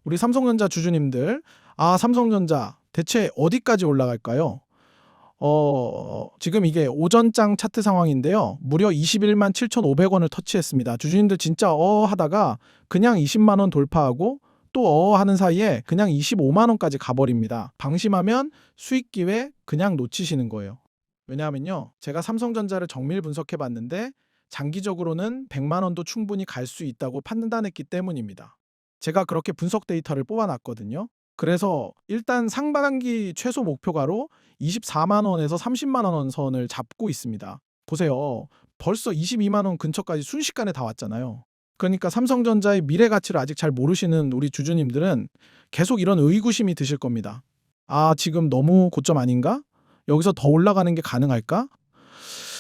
우리 삼성전자 주주님들, 삼성전자 대체 어디까지 올라갈까요? 지금 이게 오전장 차트 상황인데요. 무려 21만 7,500원을 터치했습니다. 주주님들 진짜 하다가 그냥 20만 원 돌파하고 또 하는 사이에 그냥 25만 원까지 가버립니다. 방심하면 수익 기회 그냥 놓치시는 거예요. 왜냐하면요, 제가 삼성전자를 정밀 분석해 봤는데 장기적으로는 100만 원도 충분히 갈 수 있다고 판단했기 때문입니다. 제가 그렇게 분석 데이터를 뽑아놨거든요. 그래서 일단 상반기 최소 목표가로 24만 원에서 30만 원 선을 잡고 있습니다. 보세요. 벌써 22만 원 근처까지 순식간에 다 왔잖아요. 그러니까 삼성전자의 미래 가치를 아직 잘 모르시는 우리 주주님들은 계속 이런 의구심이 드실 겁니다. 지금 너무 고점 아닌가? 여기서 더 올라가는 게 가능할까?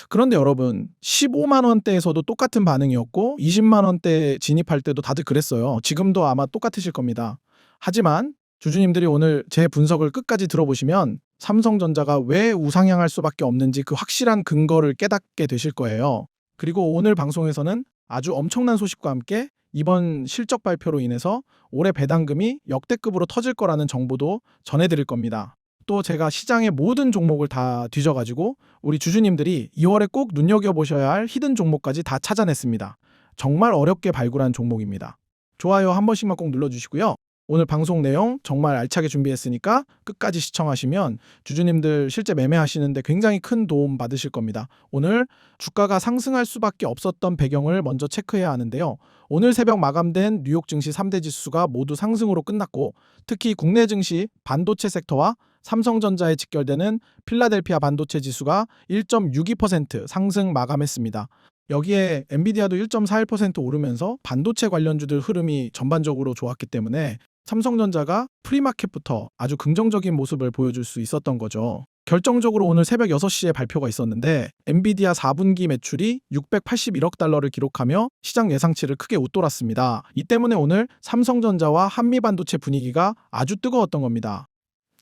그런데 여러분, 15만 원대에서도 똑같은 반응이었고 20만 원대 진입할 때도 다들 그랬어요. 지금도 아마 똑같으실 겁니다. 하지만 주주님들이 오늘 제 분석을 끝까지 들어보시면 삼성전자가 왜 우상향할 수밖에 없는지 그 확실한 근거를 깨닫게 되실 거예요. 그리고 오늘 방송에서는 아주 엄청난 소식과 함께 이번 실적 발표로 인해서 올해 배당금이 역대급으로 터질 거라는 정보도 전해드릴 겁니다. 또 제가 시장의 모든 종목을 다 뒤져가지고 우리 주주님들이 2월에 꼭 눈여겨보셔야 할 히든 종목까지 다 찾아냈습니다. 정말 어렵게 발굴한 종목입니다. 좋아요 한 번씩만 꼭 눌러주시고요. 오늘 방송 내용 정말 알차게 준비했으니까 끝까지 시청하시면 주주님들 실제 매매하시는데 굉장히 큰 도움 받으실 겁니다. 오늘 주가가 상승할 수밖에 없었던 배경을 먼저 체크해야 하는데요. 오늘 새벽 마감된 뉴욕 증시 3대 지수가 모두 상승으로 끝났고 특히 국내 증시 반도체 섹터와 삼성전자에 직결되는 필라델피아 반도체 지수가 1.62% 상승 마감했습니다. 여기에 엔비디아도 1.41% 오르면서 반도체 관련주들 흐름이 전반적으로 좋았기 때문에 삼성전자가 프리마켓부터 아주 긍정적인 모습을 보여줄 수 있었던 거죠. 결정적으로 오늘 새벽 6시에 발표가 있었는데 엔비디아 4분기 매출이 681억 달러를 기록하며 시장 예상치를 크게 웃돌았습니다. 이 때문에 오늘 삼성전자와 한미반도체 분위기가 아주 뜨거웠던 겁니다.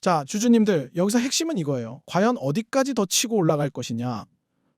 자, 주주님들, 여기서 핵심은 이거예요. 과연 어디까지 더 치고 올라갈 것이냐.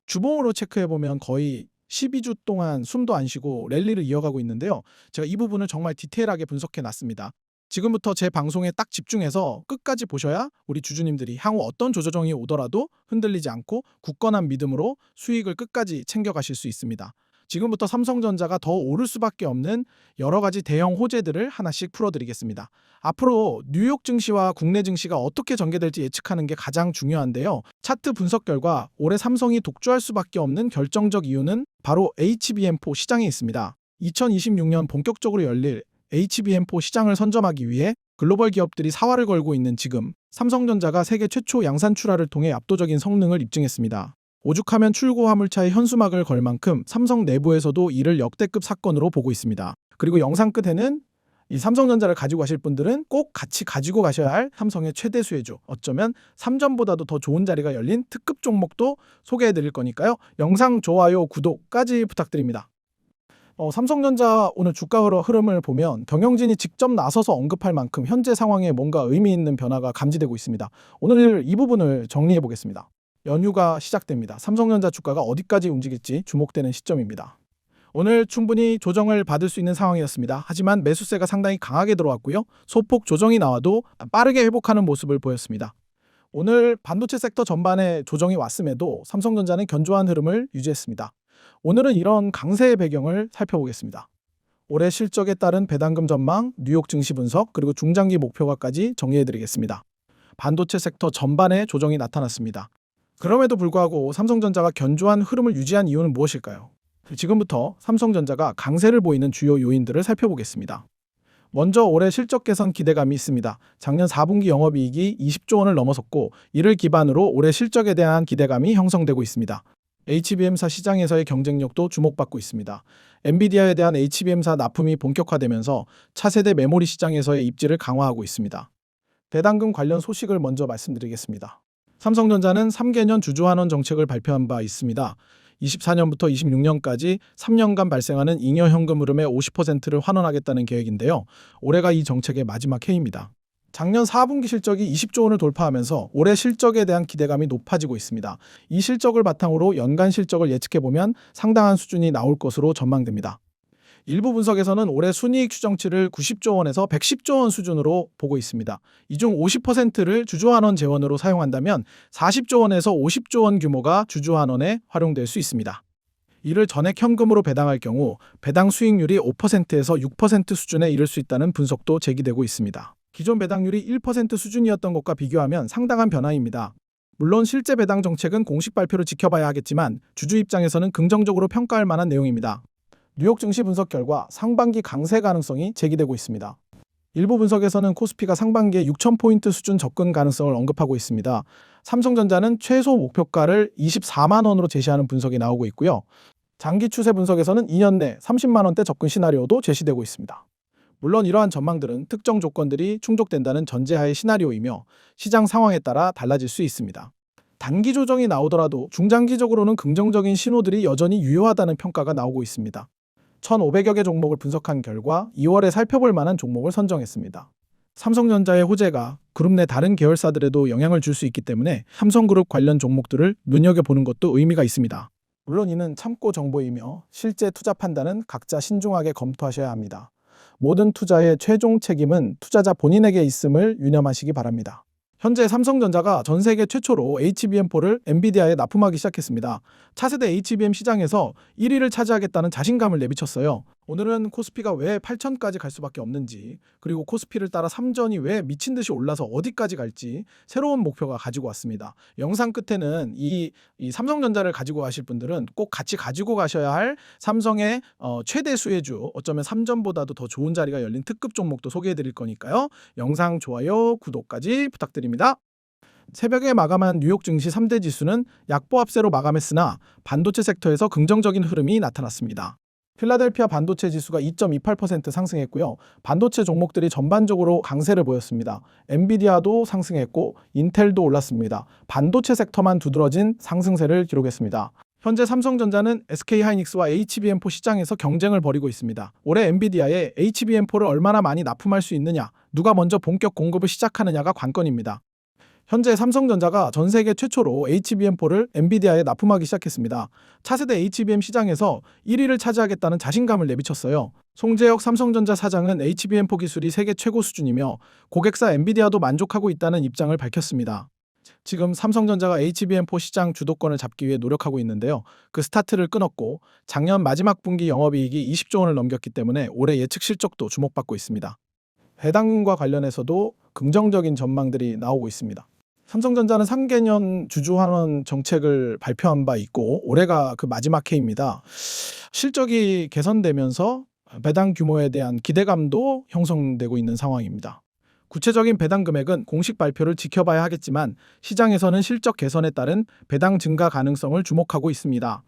주봉으로 체크해보면 거의 12주 동안 숨도 안 쉬고 랠리를 이어가고 있는데요. 제가 이 부분을 정말 디테일하게 분석해 놨습니다. 지금부터 제 방송에 딱 집중해서 끝까지 보셔야 우리 주주님들이 향후 어떤 조정이 오더라도 흔들리지 않고 굳건한 믿음으로 수익을 끝까지 챙겨가실 수 있습니다. 지금부터 삼성전자가 더 오를 수밖에 없는 여러 가지 대형 호재들을 하나씩 풀어드리겠습니다. 앞으로 뉴욕 증시와 국내 증시가 어떻게 전개될지 예측하는 게 가장 중요한데요. 차트 분석 결과 올해 삼성이 독주할 수밖에 없는 결정적 이유는 바로 HBM4 시장에 있습니다. 2026년 본격적으로 열릴 HBM4 시장을 선점하기 위해 글로벌 기업들이 사활을 걸고 있는 지금 삼성전자가 세계 최초 양산 출하를 통해 압도적인 성능을 입증했습니다. 오죽하면 출고 화물차의 현수막을 걸 만큼 삼성 내부에서도 이를 역대급 사건으로 보고 있습니다. 그리고 영상 끝에는 이 삼성전자를 가지고 가실 분들은 꼭 같이 가지고 가셔야 할 삼성의 최대 수혜주, 어쩌면 삼전보다도 더 좋은 자리가 열린 특급 종목도 소개해 드릴 거니까요. 영상 좋아요, 구독까지 부탁드립니다. 삼성전자 오늘 주가 흐름을 보면 경영진이 직접 나서서 언급할 만큼 현재 상황에 뭔가 의미 있는 변화가 감지되고 있습니다. 오늘 이 부분을 정리해 보겠습니다. 연휴가 시작됩니다. 삼성전자 주가가 어디까지 움직일지 주목되는 시점입니다. 오늘 충분히 조정을 받을 수 있는 상황이었습니다. 하지만 매수세가 상당히 강하게 들어왔고요. 소폭 조정이 나와도 빠르게 회복하는 모습을 보였습니다. 오늘 반도체 섹터 전반에 조정이 왔음에도 삼성전자는 견조한 흐름을 유지했습니다. 오늘은 이런 강세의 배경을 살펴보겠습니다. 올해 실적에 따른 배당금 전망, 뉴욕 증시 분석, 그리고 중장기 목표가까지 정리해드리겠습니다. 반도체 섹터 전반에 조정이 나타났습니다. 그럼에도 불구하고 삼성전자가 견조한 흐름을 유지한 이유는 무엇일까요? 지금부터 삼성전자가 강세를 보이는 주요 요인들을 살펴보겠습니다. 먼저 올해 실적 개선 기대감이 있습니다. 작년 4분기 영업이익이 20조 원을 넘어섰고 이를 기반으로 올해 실적에 대한 기대감이 형성되고 있습니다. HBM사 시장에서의 경쟁력도 주목받고 있습니다. 엔비디아에 대한 HBM사 납품이 본격화되면서 차세대 메모리 시장에서의 입지를 강화하고 있습니다. 배당금 관련 소식을 먼저 말씀드리겠습니다. 삼성전자는 3개년 주주환원 정책을 발표한 바 있습니다. 24년부터 26년까지 3년간 발생하는 잉여 현금 흐름의 50%를 환원하겠다는 계획인데요. 올해가 이 정책의 마지막 해입니다. 작년 4분기 실적이 20조 원을 돌파하면서 올해 실적에 대한 기대감이 높아지고 있습니다. 이 실적을 바탕으로 연간 실적을 예측해보면 상당한 수준이 나올 것으로 전망됩니다. 일부 분석에서는 올해 순이익 추정치를 90조 원에서 110조 원 수준으로 보고 있습니다. 이 중 50%를 주주환원 재원으로 사용한다면 40조 원에서 50조 원 규모가 주주환원에 활용될 수 있습니다. 이를 전액 현금으로 배당할 경우 배당 수익률이 5%에서 6% 수준에 이를 수 있다는 분석도 제기되고 있습니다. 기존 배당률이 1% 수준이었던 것과 비교하면 상당한 변화입니다. 물론 실제 배당 정책은 공식 발표를 지켜봐야 하겠지만 주주 입장에서는 긍정적으로 평가할 만한 내용입니다. 뉴욕 증시 분석 결과 상반기 강세 가능성이 제기되고 있습니다. 일부 분석에서는 코스피가 상반기에 6,000포인트 수준 접근 가능성을 언급하고 있습니다. 삼성전자는 최소 목표가를 24만 원으로 제시하는 분석이 나오고 있고요. 장기 추세 분석에서는 2년 내 30만 원대 접근 시나리오도 제시되고 있습니다. 물론 이러한 전망들은 특정 조건들이 충족된다는 전제하의 시나리오이며 시장 상황에 따라 달라질 수 있습니다. 단기 조정이 나오더라도 중장기적으로는 긍정적인 신호들이 여전히 유효하다는 평가가 나오고 있습니다. 1,500여 개 종목을 분석한 결과 2월에 살펴볼 만한 종목을 선정했습니다. 삼성전자의 호재가 그룹 내 다른 계열사들에도 영향을 줄 수 있기 때문에 삼성그룹 관련 종목들을 눈여겨보는 것도 의미가 있습니다. 물론 이는 참고 정보이며 실제 투자 판단은 각자 신중하게 검토하셔야 합니다. 모든 투자의 최종 책임은 투자자 본인에게 있음을 유념하시기 바랍니다. 현재 삼성전자가 전 세계 최초로 HBM4를 엔비디아에 납품하기 시작했습니다. 차세대 HBM 시장에서 1위를 차지하겠다는 자신감을 내비쳤어요. 오늘은 코스피가 왜 8,000까지 갈 수밖에 없는지, 그리고 코스피를 따라 삼전이 왜 미친 듯이 올라서 어디까지 갈지 새로운 목표가 가지고 왔습니다. 영상 끝에는 이 삼성전자를 가지고 가실 분들은 꼭 같이 가지고 가셔야 할 삼성의 최대 수혜주, 어쩌면 삼전보다도 더 좋은 자리가 열린 특급 종목도 소개해 드릴 거니까요. 영상 좋아요, 구독까지 부탁드립니다. 새벽에 마감한 뉴욕 증시 3대 지수는 약보합세로 마감했으나 반도체 섹터에서 긍정적인 흐름이 나타났습니다. 필라델피아 반도체 지수가 2.28% 상승했고요. 반도체 종목들이 전반적으로 강세를 보였습니다. 엔비디아도 상승했고 인텔도 올랐습니다. 반도체 섹터만 두드러진 상승세를 기록했습니다. 현재 삼성전자는 SK하이닉스와 HBM4 시장에서 경쟁을 벌이고 있습니다. 올해 엔비디아에 HBM4를 얼마나 많이 납품할 수 있느냐, 누가 먼저 본격 공급을 시작하느냐가 관건입니다. 현재 삼성전자가 전 세계 최초로 HBM4를 엔비디아에 납품하기 시작했습니다. 차세대 HBM 시장에서 1위를 차지하겠다는 자신감을 내비쳤어요. 송재혁 삼성전자 사장은 HBM4 기술이 세계 최고 수준이며 고객사 엔비디아도 만족하고 있다는 입장을 밝혔습니다. 지금 삼성전자가 HBM4 시장 주도권을 잡기 위해 노력하고 있는데요. 그 스타트를 끊었고 작년 마지막 분기 영업이익이 20조 원을 넘겼기 때문에 올해 예측 실적도 주목받고 있습니다. 배당금과 관련해서도 긍정적인 전망들이 나오고 있습니다. 삼성전자는 3개년 주주환원 정책을 발표한 바 있고 올해가 그 마지막 해입니다. 실적이 개선되면서 배당 규모에 대한 기대감도 형성되고 있는 상황입니다. 구체적인 배당 금액은 공식 발표를 지켜봐야 하겠지만 시장에서는 실적 개선에 따른 배당 증가 가능성을 주목하고 있습니다.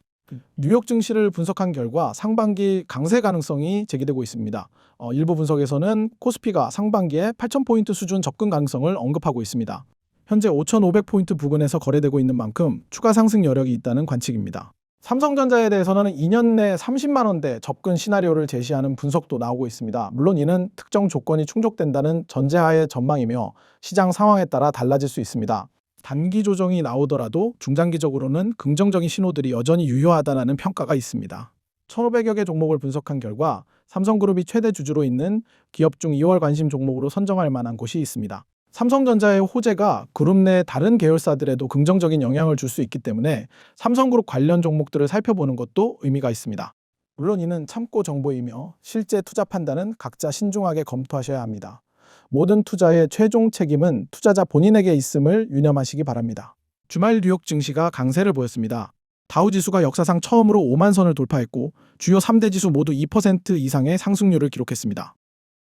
뉴욕 증시를 분석한 결과 상반기 강세 가능성이 제기되고 있습니다. 일부 분석에서는 코스피가 상반기에 8,000포인트 수준 접근 가능성을 언급하고 있습니다. 현재 5,500포인트 부근에서 거래되고 있는 만큼 추가 상승 여력이 있다는 관측입니다. 삼성전자에 대해서는 2년 내 30만 원대 접근 시나리오를 제시하는 분석도 나오고 있습니다. 물론 이는 특정 조건이 충족된다는 전제하의 전망이며 시장 상황에 따라 달라질 수 있습니다. 단기 조정이 나오더라도 중장기적으로는 긍정적인 신호들이 여전히 유효하다는 평가가 있습니다. 1,500여 개 종목을 분석한 결과 삼성그룹이 최대 주주로 있는 기업 중 2월 관심 종목으로 선정할 만한 곳이 있습니다. 삼성전자의 호재가 그룹 내 다른 계열사들에도 긍정적인 영향을 줄 수 있기 때문에 삼성그룹 관련 종목들을 살펴보는 것도 의미가 있습니다. 물론 이는 참고 정보이며 실제 투자 판단은 각자 신중하게 검토하셔야 합니다. 모든 투자의 최종 책임은 투자자 본인에게 있음을 유념하시기 바랍니다. 주말 뉴욕 증시가 강세를 보였습니다. 다우지수가 역사상 처음으로 5만 선을 돌파했고 주요 3대 지수 모두 2% 이상의 상승률을 기록했습니다.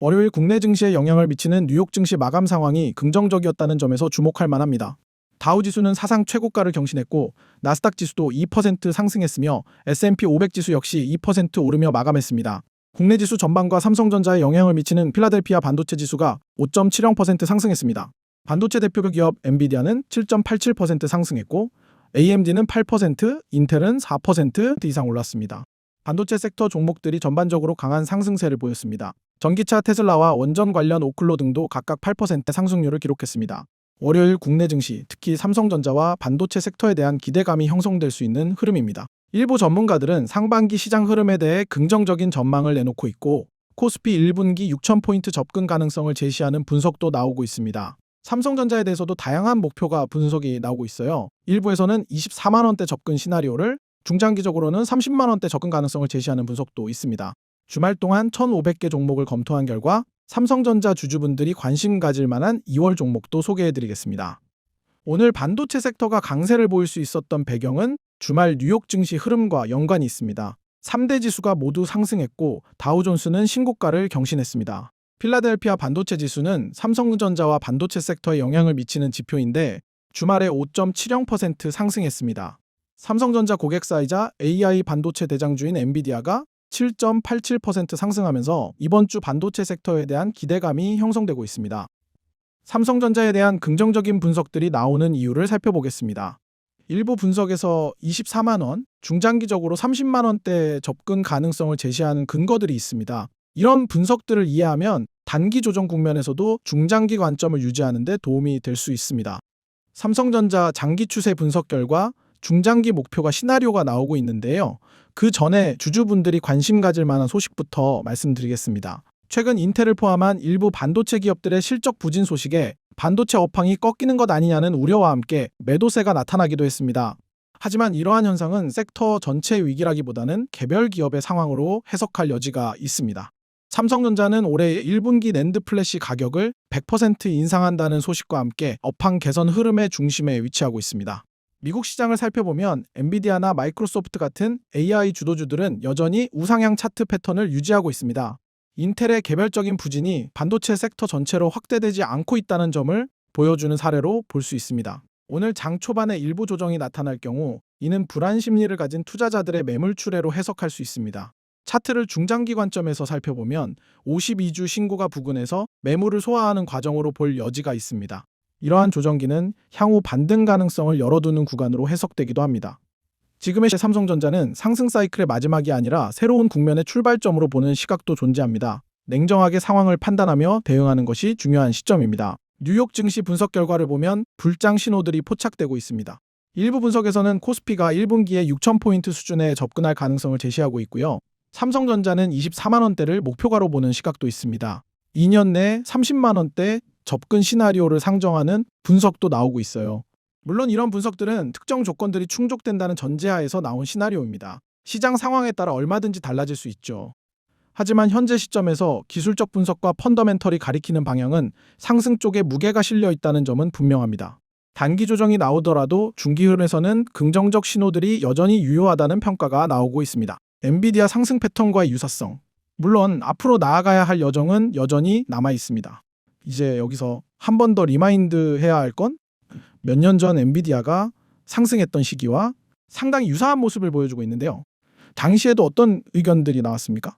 월요일 국내 증시에 영향을 미치는 뉴욕 증시 마감 상황이 긍정적이었다는 점에서 주목할 만합니다. 다우지수는 사상 최고가를 경신했고 나스닥 지수도 2% 상승했으며 S&P 500 지수 역시 2% 오르며 마감했습니다. 국내 지수 전반과 삼성전자에 영향을 미치는 필라델피아 반도체 지수가 5.70% 상승했습니다. 반도체 대표 기업 엔비디아는 7.87% 상승했고 AMD는 8%, 인텔은 4% 이상 올랐습니다. 반도체 섹터 종목들이 전반적으로 강한 상승세를 보였습니다. 전기차 테슬라와 원전 관련 오클로 등도 각각 8% 상승률을 기록했습니다. 월요일 국내 증시, 특히 삼성전자와 반도체 섹터에 대한 기대감이 형성될 수 있는 흐름입니다. 일부 전문가들은 상반기 시장 흐름에 대해 긍정적인 전망을 내놓고 있고 코스피 1분기 6,000포인트 접근 가능성을 제시하는 분석도 나오고 있습니다. 삼성전자에 대해서도 다양한 목표가 분석이 나오고 있어요. 일부에서는 24만 원대 접근 시나리오를, 중장기적으로는 30만 원대 접근 가능성을 제시하는 분석도 있습니다. 주말 동안 1,500개 종목을 검토한 결과 삼성전자 주주분들이 관심 가질 만한 2월 종목도 소개해드리겠습니다. 오늘 반도체 섹터가 강세를 보일 수 있었던 배경은 주말 뉴욕 증시 흐름과 연관이 있습니다. 3대 지수가 모두 상승했고 다우존스는 신고가를 경신했습니다. 필라델피아 반도체 지수는 삼성전자와 반도체 섹터에 영향을 미치는 지표인데 주말에 5.70% 상승했습니다. 삼성전자 고객사이자 AI 반도체 대장주인 엔비디아가 7.87% 상승하면서 이번 주 반도체 섹터에 대한 기대감이 형성되고 있습니다. 삼성전자에 대한 긍정적인 분석들이 나오는 이유를 살펴보겠습니다. 일부 분석에서 24만 원, 중장기적으로 30만 원대 접근 가능성을 제시하는 근거들이 있습니다. 이런 분석들을 이해하면 단기 조정 국면에서도 중장기 관점을 유지하는 데 도움이 될 수 있습니다. 삼성전자 장기 추세 분석 결과 중장기 목표가 시나리오가 나오고 있는데요. 그 전에 주주분들이 관심 가질 만한 소식부터 말씀드리겠습니다. 최근 인텔을 포함한 일부 반도체 기업들의 실적 부진 소식에 반도체 업황이 꺾이는 것 아니냐는 우려와 함께 매도세가 나타나기도 했습니다. 하지만 이러한 현상은 섹터 전체 위기라기보다는 개별 기업의 상황으로 해석할 여지가 있습니다. 삼성전자는 올해 1분기 낸드 플래시 가격을 100% 인상한다는 소식과 함께 업황 개선 흐름의 중심에 위치하고 있습니다. 미국 시장을 살펴보면 엔비디아나 마이크로소프트 같은 AI 주도주들은 여전히 우상향 차트 패턴을 유지하고 있습니다. 인텔의 개별적인 부진이 반도체 섹터 전체로 확대되지 않고 있다는 점을 보여주는 사례로 볼 수 있습니다. 오늘 장 초반에 일부 조정이 나타날 경우 이는 불안 심리를 가진 투자자들의 매물 출회로 해석할 수 있습니다. 차트를 중장기 관점에서 살펴보면 52주 신고가 부근에서 매물을 소화하는 과정으로 볼 여지가 있습니다. 이러한 조정기는 향후 반등 가능성을 열어두는 구간으로 해석되기도 합니다. 지금의 삼성전자는 상승 사이클의 마지막이 아니라 새로운 국면의 출발점으로 보는 시각도 존재합니다. 냉정하게 상황을 판단하며 대응하는 것이 중요한 시점입니다. 뉴욕 증시 분석 결과를 보면 불장 신호들이 포착되고 있습니다. 일부 분석에서는 코스피가 1분기에 6,000포인트 수준에 접근할 가능성을 제시하고 있고요. 삼성전자는 24만 원대를 목표가로 보는 시각도 있습니다. 2년 내 30만 원대 접근 시나리오를 상정하는 분석도 나오고 있어요. 물론 이런 분석들은 특정 조건들이 충족된다는 전제하에서 나온 시나리오입니다. 시장 상황에 따라 얼마든지 달라질 수 있죠. 하지만 현재 시점에서 기술적 분석과 펀더멘털이 가리키는 방향은 상승 쪽에 무게가 실려 있다는 점은 분명합니다. 단기 조정이 나오더라도 중기 흐름에서는 긍정적 신호들이 여전히 유효하다는 평가가 나오고 있습니다. 엔비디아 상승 패턴과의 유사성. 물론 앞으로 나아가야 할 여정은 여전히 남아 있습니다. 이제 여기서 한 번 더 리마인드 해야 할 건 몇 년 전 엔비디아가 상승했던 시기와 상당히 유사한 모습을 보여주고 있는데요. 당시에도 어떤 의견들이 나왔습니까?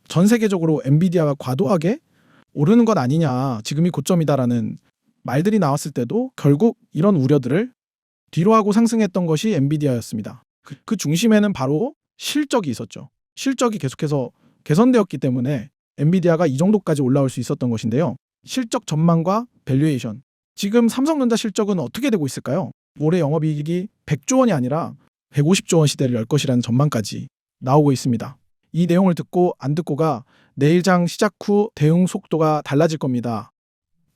전 세계적으로 엔비디아가 과도하게 오르는 것 아니냐, 지금이 고점이다라는 말들이 나왔을 때도 결국 이런 우려들을 뒤로하고 상승했던 것이 엔비디아였습니다. 그 중심에는 바로 실적이 있었죠. 실적이 계속해서 개선되었기 때문에 엔비디아가 이 정도까지 올라올 수 있었던 것인데요. 실적 전망과 밸류에이션. 지금 삼성전자 실적은 어떻게 되고 있을까요? 올해 영업이익이 100조 원이 아니라 150조 원 시대를 열 것이라는 전망까지 나오고 있습니다. 이 내용을 듣고 안 듣고가 내일 장 시작 후 대응 속도가 달라질 겁니다.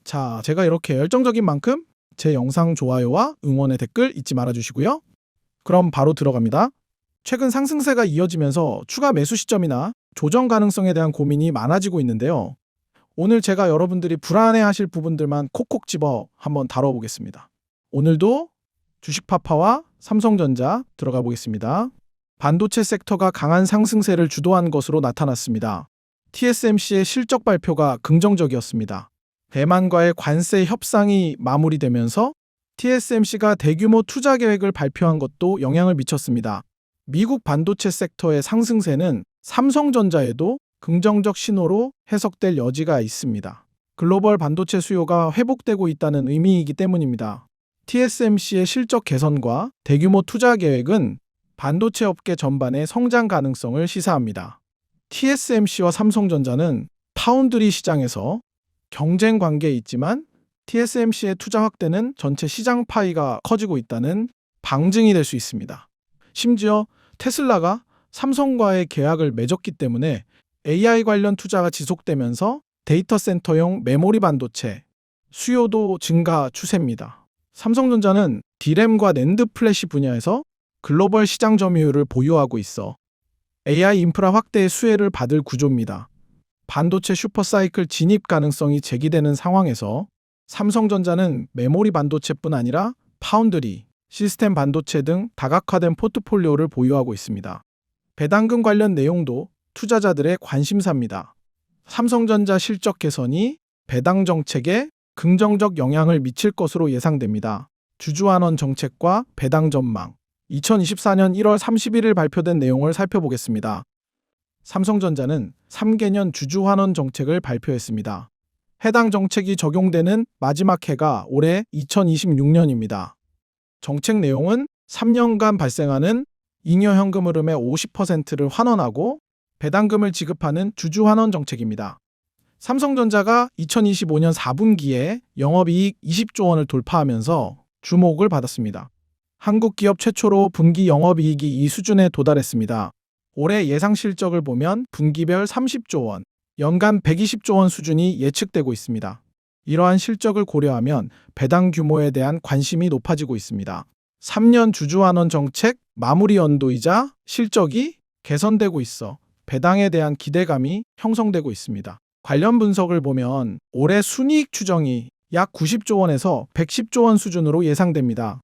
자, 제가 이렇게 열정적인 만큼 제 영상 좋아요와 응원의 댓글 잊지 말아주시고요. 그럼 바로 들어갑니다. 최근 상승세가 이어지면서 추가 매수 시점이나 조정 가능성에 대한 고민이 많아지고 있는데요. 오늘 제가 여러분들이 불안해하실 부분들만 콕콕 집어 한번 다뤄보겠습니다. 오늘도 주식파파와 삼성전자 들어가 보겠습니다. 반도체 섹터가 강한 상승세를 주도한 것으로 나타났습니다. TSMC의 실적 발표가 긍정적이었습니다. 대만과의 관세 협상이 마무리되면서 TSMC가 대규모 투자 계획을 발표한 것도 영향을 미쳤습니다. 미국 반도체 섹터의 상승세는 삼성전자에도 긍정적 신호로 해석될 여지가 있습니다. 글로벌 반도체 수요가 회복되고 있다는 의미이기 때문입니다. TSMC의 실적 개선과 대규모 투자 계획은 반도체 업계 전반의 성장 가능성을 시사합니다. TSMC와 삼성전자는 파운드리 시장에서 경쟁 관계에 있지만 TSMC의 투자 확대는 전체 시장 파이가 커지고 있다는 방증이 될 수 있습니다. 심지어 테슬라가 삼성과의 계약을 맺었기 때문에 AI 관련 투자가 지속되면서 데이터 센터용 메모리 반도체 수요도 증가 추세입니다. 삼성전자는 D램과 낸드 플래시 분야에서 글로벌 시장 점유율을 보유하고 있어 AI 인프라 확대의 수혜를 받을 구조입니다. 반도체 슈퍼사이클 진입 가능성이 제기되는 상황에서 삼성전자는 메모리 반도체뿐 아니라 파운드리, 시스템 반도체 등 다각화된 포트폴리오를 보유하고 있습니다. 배당금 관련 내용도 투자자들의 관심사입니다. 삼성전자 실적 개선이 배당 정책에 긍정적 영향을 미칠 것으로 예상됩니다. 주주환원 정책과 배당 전망 2024년 1월 31일 발표된 내용을 살펴보겠습니다. 삼성전자는 3개년 주주환원 정책을 발표했습니다. 해당 정책이 적용되는 마지막 해가 올해 2026년입니다. 정책 내용은 3년간 발생하는 잉여 현금 흐름의 50%를 환원하고 배당금을 지급하는 주주환원 정책입니다. 삼성전자가 2025년 4분기에 영업이익 20조 원을 돌파하면서 주목을 받았습니다. 한국 기업 최초로 분기 영업이익이 이 수준에 도달했습니다. 올해 예상 실적을 보면 분기별 30조 원, 연간 120조 원 수준이 예측되고 있습니다. 이러한 실적을 고려하면 배당 규모에 대한 관심이 높아지고 있습니다. 3년 주주환원 정책 마무리 연도이자 실적이 개선되고 있어 배당에 대한 기대감이 형성되고 있습니다. 관련 분석을 보면 올해 순이익 추정이 약 90조 원에서 110조 원 수준으로 예상됩니다.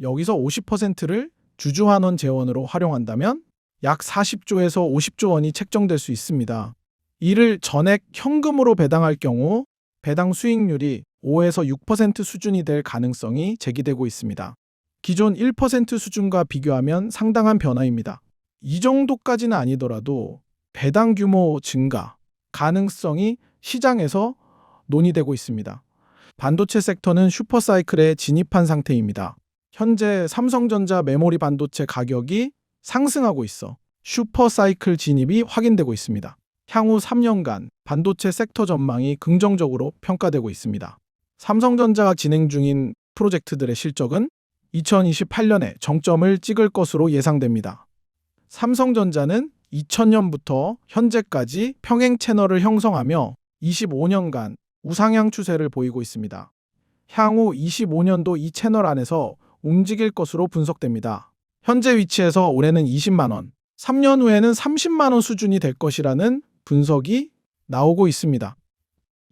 여기서 50%를 주주환원 재원으로 활용한다면 약 40조에서 50조 원이 책정될 수 있습니다. 이를 전액 현금으로 배당할 경우 배당 수익률이 5에서 6% 수준이 될 가능성이 제기되고 있습니다. 기존 1% 수준과 비교하면 상당한 변화입니다. 이 정도까지는 아니더라도 배당 규모 증가 가능성이 시장에서 논의되고 있습니다. 반도체 섹터는 슈퍼사이클에 진입한 상태입니다. 현재 삼성전자 메모리 반도체 가격이 상승하고 있어 슈퍼사이클 진입이 확인되고 있습니다. 향후 3년간 반도체 섹터 전망이 긍정적으로 평가되고 있습니다. 삼성전자가 진행 중인 프로젝트들의 실적은 2028년에 정점을 찍을 것으로 예상됩니다. 삼성전자는 2000년부터 현재까지 평행 채널을 형성하며 25년간 우상향 추세를 보이고 있습니다. 향후 25년도 이 채널 안에서 움직일 것으로 분석됩니다. 현재 위치에서 올해는 20만 원, 3년 후에는 30만 원 수준이 될 것이라는 분석이 나오고 있습니다.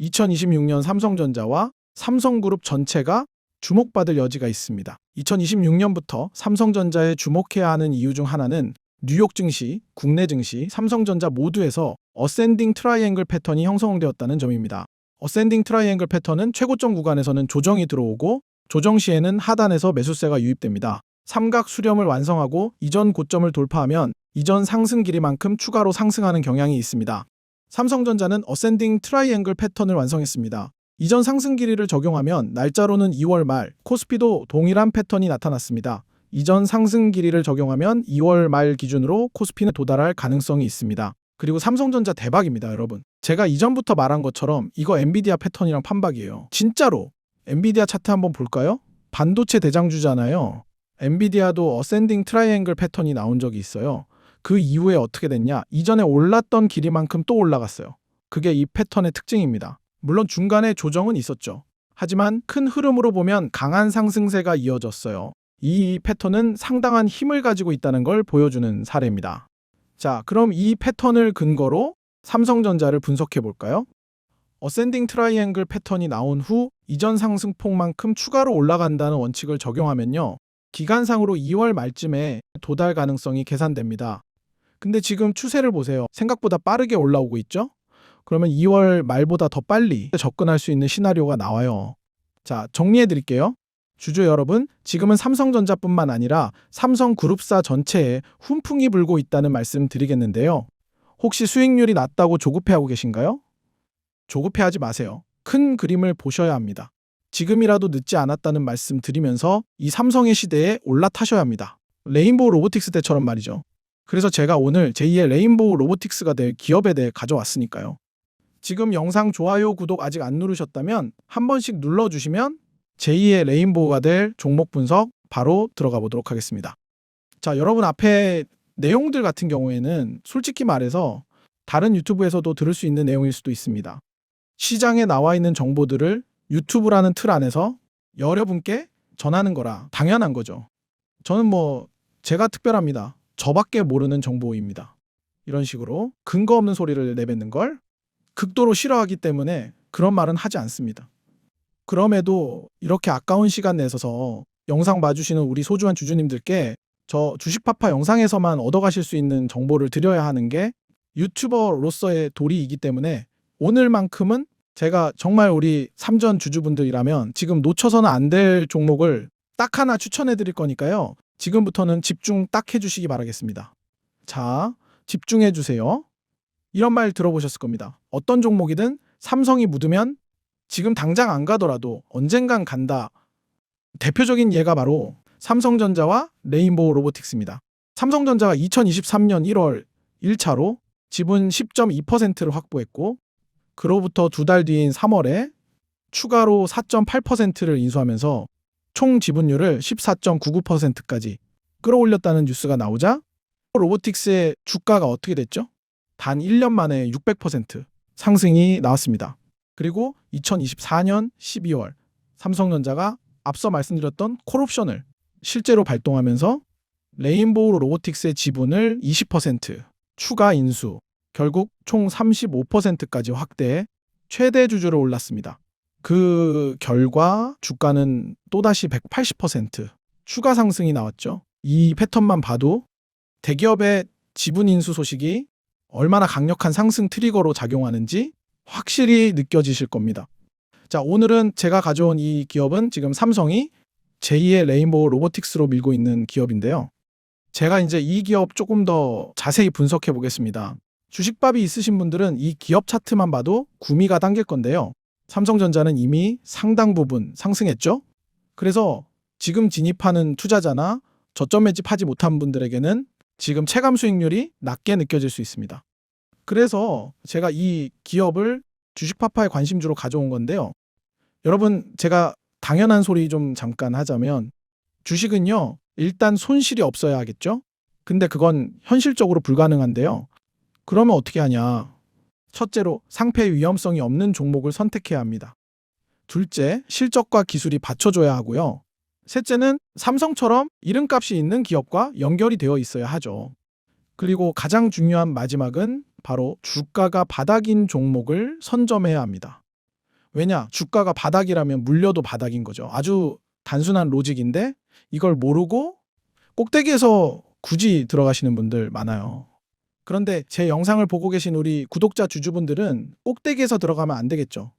2026년 삼성전자와 삼성그룹 전체가 주목받을 여지가 있습니다. 2026년부터 삼성전자에 주목해야 하는 이유 중 하나는 뉴욕 증시, 국내 증시, 삼성전자 모두에서 어센딩 트라이앵글 패턴이 형성되었다는 점입니다. 어센딩 트라이앵글 패턴은 최고점 구간에서는 조정이 들어오고 조정 시에는 하단에서 매수세가 유입됩니다. 삼각 수렴을 완성하고 이전 고점을 돌파하면 이전 상승 길이만큼 추가로 상승하는 경향이 있습니다. 삼성전자는 어센딩 트라이앵글 패턴을 완성했습니다. 이전 상승 길이를 적용하면 날짜로는 2월 말 코스피도 동일한 패턴이 나타났습니다. 이전 상승 길이를 적용하면 2월 말 기준으로 코스피는 도달할 가능성이 있습니다. 그리고 삼성전자 대박입니다, 여러분. 제가 이전부터 말한 것처럼 이거 엔비디아 패턴이랑 판박이에요. 진짜로. 엔비디아 차트 한번 볼까요? 반도체 대장주잖아요. 엔비디아도 어센딩 트라이앵글 패턴이 나온 적이 있어요. 그 이후에 어떻게 됐냐? 이전에 올랐던 길이만큼 또 올라갔어요. 그게 이 패턴의 특징입니다. 물론 중간에 조정은 있었죠. 하지만 큰 흐름으로 보면 강한 상승세가 이어졌어요. 이 패턴은 상당한 힘을 가지고 있다는 걸 보여주는 사례입니다. 자, 그럼 이 패턴을 근거로 삼성전자를 분석해 볼까요? 어센딩 트라이앵글 패턴이 나온 후 이전 상승폭만큼 추가로 올라간다는 원칙을 적용하면요. 기간상으로 2월 말쯤에 도달 가능성이 계산됩니다. 근데 지금 추세를 보세요. 생각보다 빠르게 올라오고 있죠? 그러면 2월 말보다 더 빨리 접근할 수 있는 시나리오가 나와요. 자, 정리해 드릴게요. 주주 여러분, 지금은 삼성전자뿐만 아니라 삼성그룹사 전체에 훈풍이 불고 있다는 말씀 드리겠는데요. 혹시 수익률이 낮다고 조급해하고 계신가요? 조급해하지 마세요. 큰 그림을 보셔야 합니다. 지금이라도 늦지 않았다는 말씀 드리면서 이 삼성의 시대에 올라타셔야 합니다. 레인보우 로보틱스 때처럼 말이죠. 그래서 제가 오늘 제2의 레인보우 로보틱스가 될 기업에 대해 가져왔으니까요. 지금 영상 좋아요, 구독 아직 안 누르셨다면 한 번씩 눌러주시면 제2의 레인보우가 될 종목 분석 바로 들어가 보도록 하겠습니다. 자, 여러분 앞에 내용들 같은 경우에는 솔직히 말해서 다른 유튜브에서도 들을 수 있는 내용일 수도 있습니다. 시장에 나와 있는 정보들을 유튜브라는 틀 안에서 여러분께 전하는 거라 당연한 거죠. 저는 제가 특별합니다. 저밖에 모르는 정보입니다. 이런 식으로 근거 없는 소리를 내뱉는 걸 극도로 싫어하기 때문에 그런 말은 하지 않습니다. 그럼에도 이렇게 아까운 시간 내셔서 영상 봐주시는 우리 소중한 주주님들께 저 주식파파 영상에서만 얻어가실 수 있는 정보를 드려야 하는 게 유튜버로서의 도리이기 때문에 오늘만큼은 제가 정말 우리 삼전 주주분들이라면 지금 놓쳐서는 안 될 종목을 딱 하나 추천해 드릴 거니까요. 지금부터는 집중 딱 해주시기 바라겠습니다. 자, 집중해 주세요. 이런 말 들어보셨을 겁니다. 어떤 종목이든 삼성이 묻으면 지금 당장 안 가더라도 언젠간 간다. 대표적인 예가 바로 삼성전자와 레인보우 로보틱스입니다. 삼성전자가 2023년 1월 1차로 지분 10.2%를 확보했고 그로부터 두 달 뒤인 3월에 추가로 4.8%를 인수하면서 총 지분율을 14.99%까지 끌어올렸다는 뉴스가 나오자 로보틱스의 주가가 어떻게 됐죠? 단 1년 만에 600% 상승이 나왔습니다. 그리고 2024년 12월 삼성전자가 앞서 말씀드렸던 콜옵션을 실제로 발동하면서 레인보우 로보틱스의 지분을 20% 추가 인수, 결국 총 35%까지 확대해 최대 주주로 올랐습니다. 그 결과 주가는 또다시 180% 추가 상승이 나왔죠. 이 패턴만 봐도 대기업의 지분 인수 소식이 얼마나 강력한 상승 트리거로 작용하는지 확실히 느껴지실 겁니다. 자, 오늘은 제가 가져온 이 기업은 지금 삼성이 제2의 레인보우 로보틱스로 밀고 있는 기업인데요. 제가 이제 이 기업 조금 더 자세히 분석해 보겠습니다. 주식밥이 있으신 분들은 이 기업 차트만 봐도 구미가 당길 건데요. 삼성전자는 이미 상당 부분 상승했죠. 그래서 지금 진입하는 투자자나 저점 매집하지 못한 분들에게는 지금 체감 수익률이 낮게 느껴질 수 있습니다. 그래서 제가 이 기업을 주식파파의 관심주로 가져온 건데요. 여러분, 제가 당연한 소리 좀 잠깐 하자면 주식은요, 일단 손실이 없어야 하겠죠? 근데 그건 현실적으로 불가능한데요. 그러면 어떻게 하냐? 첫째로 상패 위험성이 없는 종목을 선택해야 합니다. 둘째, 실적과 기술이 받쳐줘야 하고요. 셋째는 삼성처럼 이름값이 있는 기업과 연결이 되어 있어야 하죠. 그리고 가장 중요한 마지막은 바로 주가가 바닥인 종목을 선점해야 합니다. 왜냐? 주가가 바닥이라면 물려도 바닥인 거죠. 아주 단순한 로직인데 이걸 모르고 꼭대기에서 굳이 들어가시는 분들 많아요. 그런데 제 영상을 보고 계신 우리 구독자 주주분들은 꼭대기에서 들어가면 안 되겠죠.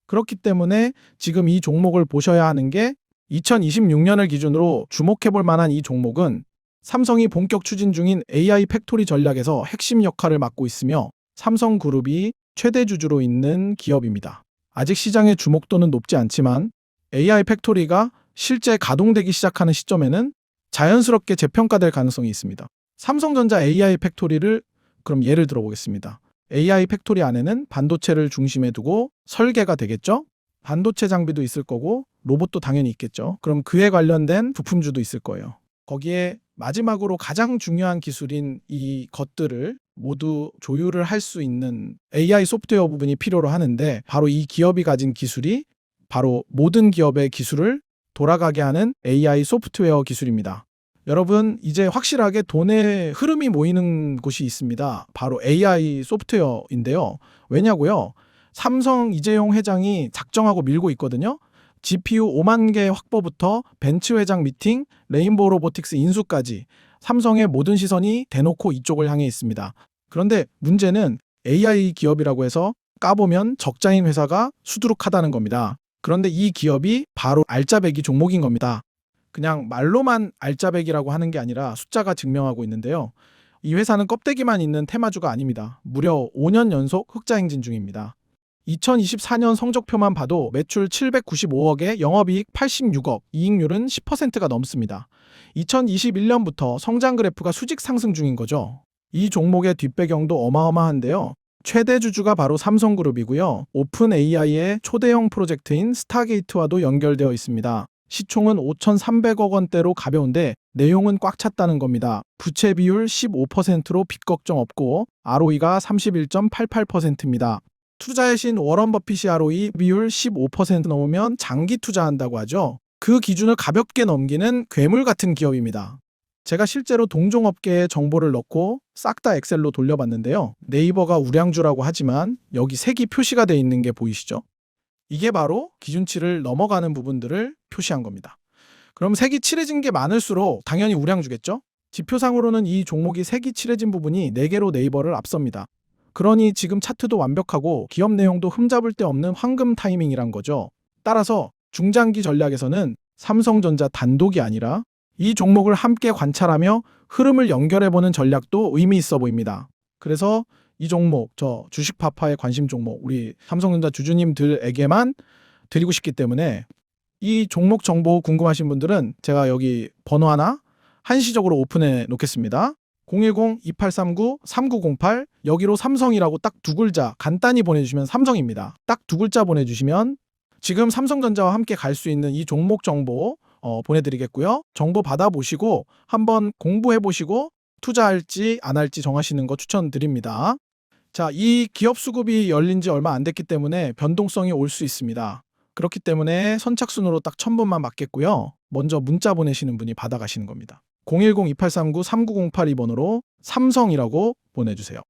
그렇기 때문에 지금 이 종목을 보셔야 하는 게 2026년을 기준으로 주목해 볼 만한 이 종목은 삼성이 본격 추진 중인 AI 팩토리 전략에서 핵심 역할을 맡고 있으며 삼성그룹이 최대 주주로 있는 기업입니다. 아직 시장의 주목도는 높지 않지만 AI 팩토리가 실제 가동되기 시작하는 시점에는 자연스럽게 재평가될 가능성이 있습니다. 삼성전자 AI 팩토리를 그럼 예를 들어보겠습니다. AI 팩토리 안에는 반도체를 중심에 두고 설계가 되겠죠? 반도체 장비도 있을 거고 로봇도 당연히 있겠죠. 그럼 그에 관련된 부품주도 있을 거예요. 거기에 마지막으로 가장 중요한 기술인 이 것들을 모두 조율을 할 수 있는 AI 소프트웨어 부분이 필요로 하는데 바로 이 기업이 가진 기술이 바로 모든 기업의 기술을 돌아가게 하는 AI 소프트웨어 기술입니다. 여러분, 이제 확실하게 돈의 흐름이 모이는 곳이 있습니다. 바로 AI 소프트웨어인데요. 왜냐고요? 삼성 이재용 회장이 작정하고 밀고 있거든요. GPU 5만 개 확보부터 벤츠 회장 미팅, 레인보우 로보틱스 인수까지 삼성의 모든 시선이 대놓고 이쪽을 향해 있습니다. 그런데 문제는 AI 기업이라고 해서 까보면 적자인 회사가 수두룩하다는 겁니다. 그런데 이 기업이 바로 알짜배기 종목인 겁니다. 그냥 말로만 알짜배기라고 하는 게 아니라 숫자가 증명하고 있는데요. 이 회사는 껍데기만 있는 테마주가 아닙니다. 무려 5년 연속 흑자 행진 중입니다. 2024년 성적표만 봐도 매출 795억에 영업이익 86억, 이익률은 10%가 넘습니다. 2021년부터 성장 그래프가 수직 상승 중인 거죠. 이 종목의 뒷배경도 어마어마한데요. 최대 주주가 바로 삼성그룹이고요. 오픈 AI의 초대형 프로젝트인 스타게이트와도 연결되어 있습니다. 시총은 5,300억 원대로 가벼운데 내용은 꽉 찼다는 겁니다. 부채 비율 15%로 빚 걱정 없고 ROE가 31.88%입니다. 투자의 신 워런 버핏이 ROE 비율 15% 넘으면 장기 투자한다고 하죠. 그 기준을 가볍게 넘기는 괴물 같은 기업입니다. 제가 실제로 동종업계에 정보를 넣고 싹 다 엑셀로 돌려봤는데요. 네이버가 우량주라고 하지만 여기 색이 표시가 돼 있는 게 보이시죠? 이게 바로 기준치를 넘어가는 부분들을 표시한 겁니다. 그럼 색이 칠해진 게 많을수록 당연히 우량주겠죠? 지표상으로는 이 종목이 색이 칠해진 부분이 4개로 네이버를 앞섭니다. 그러니 지금 차트도 완벽하고 기업 내용도 흠잡을 데 없는 황금 타이밍이란 거죠. 따라서 중장기 전략에서는 삼성전자 단독이 아니라 이 종목을 함께 관찰하며 흐름을 연결해보는 전략도 의미 있어 보입니다. 그래서 이 종목, 저 주식파파의 관심 종목, 우리 삼성전자 주주님들에게만 드리고 싶기 때문에 이 종목 정보 궁금하신 분들은 제가 여기 번호 하나 한시적으로 오픈해 놓겠습니다. 010-2839-3908 여기로 삼성이라고 딱 2글자 간단히 보내주시면 삼성입니다. 딱 2글자 보내주시면 지금 삼성전자와 함께 갈 수 있는 이 종목 정보 보내드리겠고요. 정보 받아보시고 한번 공부해보시고 투자할지 안 할지 정하시는 거 추천드립니다. 자, 이 기업 수급이 열린 지 얼마 안 됐기 때문에 변동성이 올 수 있습니다. 그렇기 때문에 선착순으로 딱 1000분만 받겠고요. 먼저 문자 보내시는 분이 받아가시는 겁니다. 010-2839-3908 번호로 삼성이라고 보내주세요.